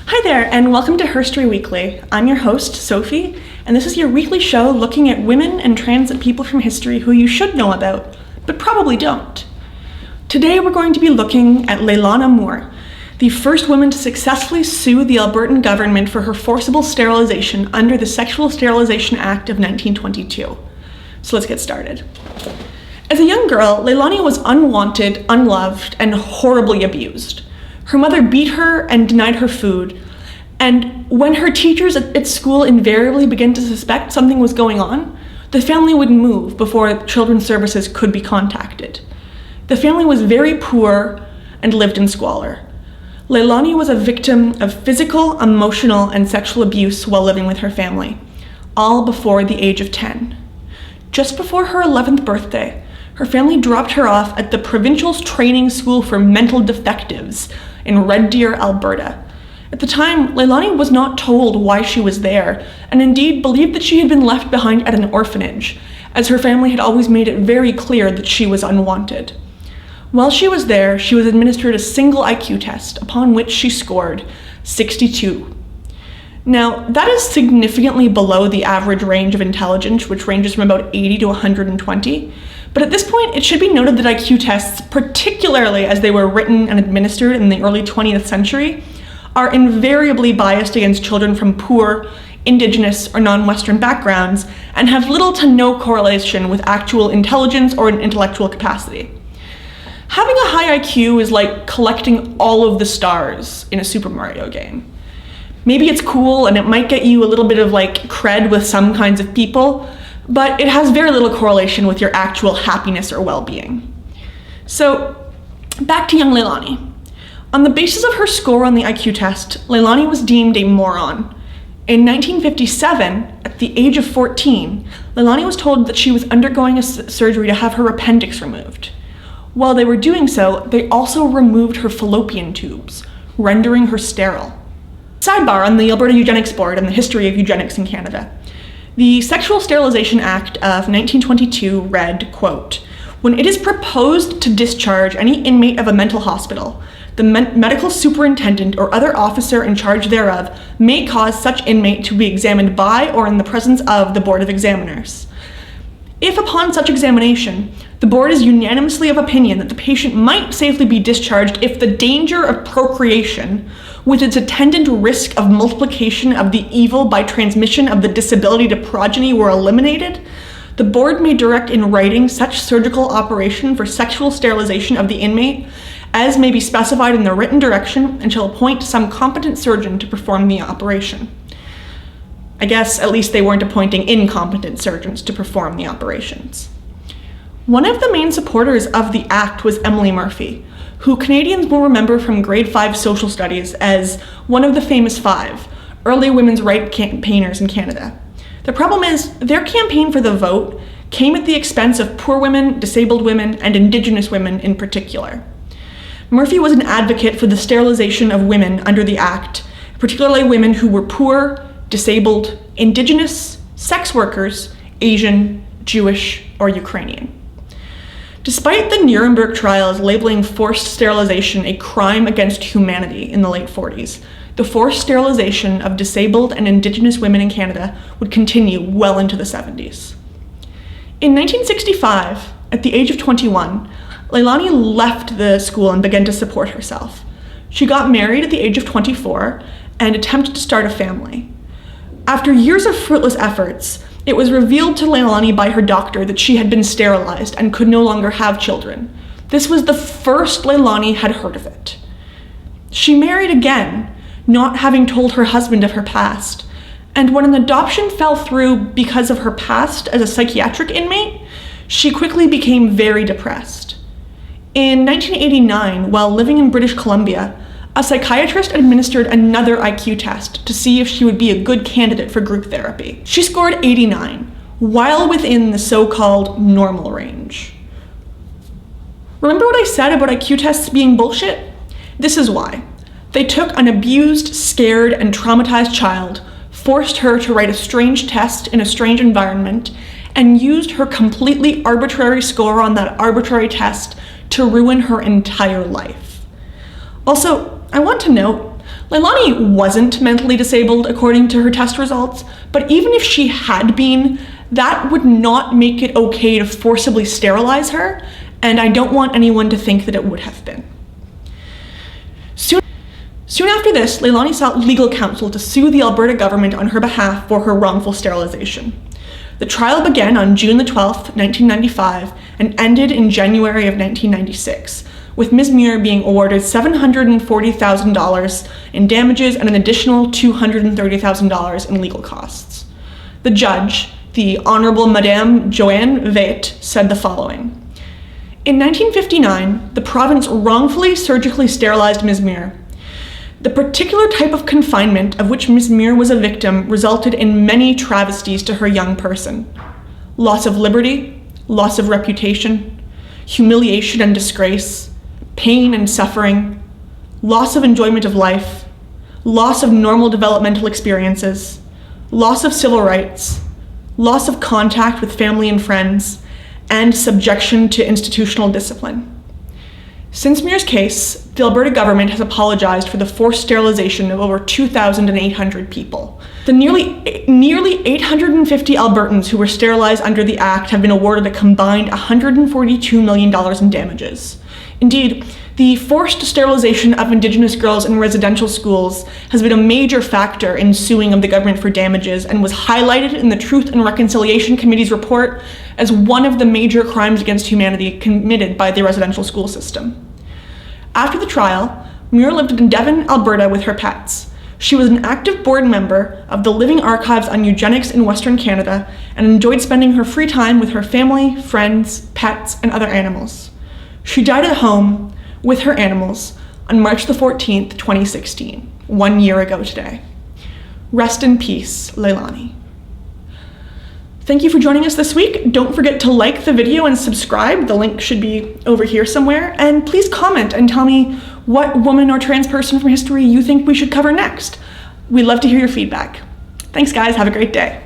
Hi there, and welcome to HerStory Weekly. I'm your host, Sophie, and this is your weekly show looking at women and trans people from history who you should know about, but probably don't. Today we're going to be looking at Leilani Muir, the first woman to successfully sue the Albertan government for her forcible sterilization under the Sexual Sterilization Act of 1922. So let's get started. As a young girl, Leilani was unwanted, unloved, and horribly abused. Her mother beat her and denied her food, and when her teachers at school invariably began to suspect something was going on, the family would move before children's services could be contacted. The family was very poor and lived in squalor. Leilani was a victim of physical, emotional, and sexual abuse while living with her family, all before the age of 10. Just before her 11th birthday, her family dropped her off at the Provincial's Training School for Mental Defectives in Red Deer, Alberta. At the time, Leilani was not told why she was there, and indeed believed that she had been left behind at an orphanage, as her family had always made it very clear that she was unwanted. While she was there, she was administered a single IQ test, upon which she scored 62. Now, that is significantly below the average range of intelligence, which ranges from about 80 to 120. But at this point, it should be noted that IQ tests, particularly as they were written and administered in the early 20th century, are invariably biased against children from poor, Indigenous, or non-Western backgrounds, and have little to no correlation with actual intelligence or intellectual capacity. Having a high IQ is like collecting all of the stars in a Super Mario game. Maybe it's cool and it might get you a little bit of cred with some kinds of people, but it has very little correlation with your actual happiness or well-being. So, back to young Leilani. On the basis of her score on the IQ test, Leilani was deemed a moron. In 1957, at the age of 14, Leilani was told that she was undergoing a surgery to have her appendix removed. While they were doing so, they also removed her fallopian tubes, rendering her sterile. Sidebar on the Alberta Eugenics Board and the history of eugenics in Canada. The Sexual Sterilization Act of 1922 read, quote, "When it is proposed to discharge any inmate of a mental hospital, the medical superintendent or other officer in charge thereof may cause such inmate to be examined by or in the presence of the Board of Examiners. If upon such examination, the board is unanimously of opinion that the patient might safely be discharged if the danger of procreation, with its attendant risk of multiplication of the evil by transmission of the disability to progeny, were eliminated, the board may direct in writing such surgical operation for sexual sterilization of the inmate as may be specified in the written direction, and shall appoint some competent surgeon to perform the operation." I guess at least they weren't appointing incompetent surgeons to perform the operations. One of the main supporters of the act was Emily Murphy, who Canadians will remember from grade 5 social studies as one of the famous 5 early women's rights campaigners in Canada. The problem is, their campaign for the vote came at the expense of poor women, disabled women, and Indigenous women in particular. Murphy was an advocate for the sterilization of women under the act, particularly women who were poor, disabled, Indigenous, sex workers, Asian, Jewish, or Ukrainian. Despite the Nuremberg trials labeling forced sterilization a crime against humanity in the late 40s, the forced sterilization of disabled and Indigenous women in Canada would continue well into the 70s. In 1965, at the age of 21, Leilani left the school and began to support herself. She got married at the age of 24 and attempted to start a family. After years of fruitless efforts, it was revealed to Leilani by her doctor that she had been sterilized and could no longer have children. This was the first Leilani had heard of it. She married again, not having told her husband of her past, and when an adoption fell through because of her past as a psychiatric inmate, she quickly became very depressed. In 1989, while living in British Columbia, a psychiatrist administered another IQ test to see if she would be a good candidate for group therapy. She scored 89, while within the so-called normal range. Remember what I said about IQ tests being bullshit? This is why. They took an abused, scared, and traumatized child, forced her to write a strange test in a strange environment, and used her completely arbitrary score on that arbitrary test to ruin her entire life. Also, I want to note, Leilani wasn't mentally disabled according to her test results, but even if she had been, that would not make it okay to forcibly sterilize her, and I don't want anyone to think that it would have been. Soon after this, Leilani sought legal counsel to sue the Alberta government on her behalf for her wrongful sterilization. The trial began on June the 12th, 1995, and ended in January of 1996, with Ms. Muir being awarded $740,000 in damages and an additional $230,000 in legal costs. The judge, the Honorable Madame Joanne Veit, said the following: "In 1959, the province wrongfully surgically sterilized Ms. Muir. The particular type of confinement of which Ms. Muir was a victim resulted in many travesties to her young person: loss of liberty, loss of reputation, humiliation and disgrace, pain and suffering, loss of enjoyment of life, loss of normal developmental experiences, loss of civil rights, loss of contact with family and friends, and subjection to institutional discipline." Since Muir's case, the Alberta government has apologized for the forced sterilization of over 2,800 people. The nearly 850 Albertans who were sterilized under the Act have been awarded a combined $142 million in damages. Indeed, the forced sterilization of Indigenous girls in residential schools has been a major factor in suing of the government for damages and was highlighted in the Truth and Reconciliation Committee's report as one of the major crimes against humanity committed by the residential school system. After the trial, Muir lived in Devon, Alberta with her pets. She was an active board member of the Living Archives on Eugenics in Western Canada and enjoyed spending her free time with her family, friends, pets, and other animals. She died at home with her animals on March the 14th, 2016, 1 year ago today. Rest in peace, Leilani. Thank you for joining us this week. Don't forget to like the video and subscribe. The link should be over here somewhere. And please comment and tell me what woman or trans person from history you think we should cover next. We'd love to hear your feedback. Thanks, guys. Have a great day.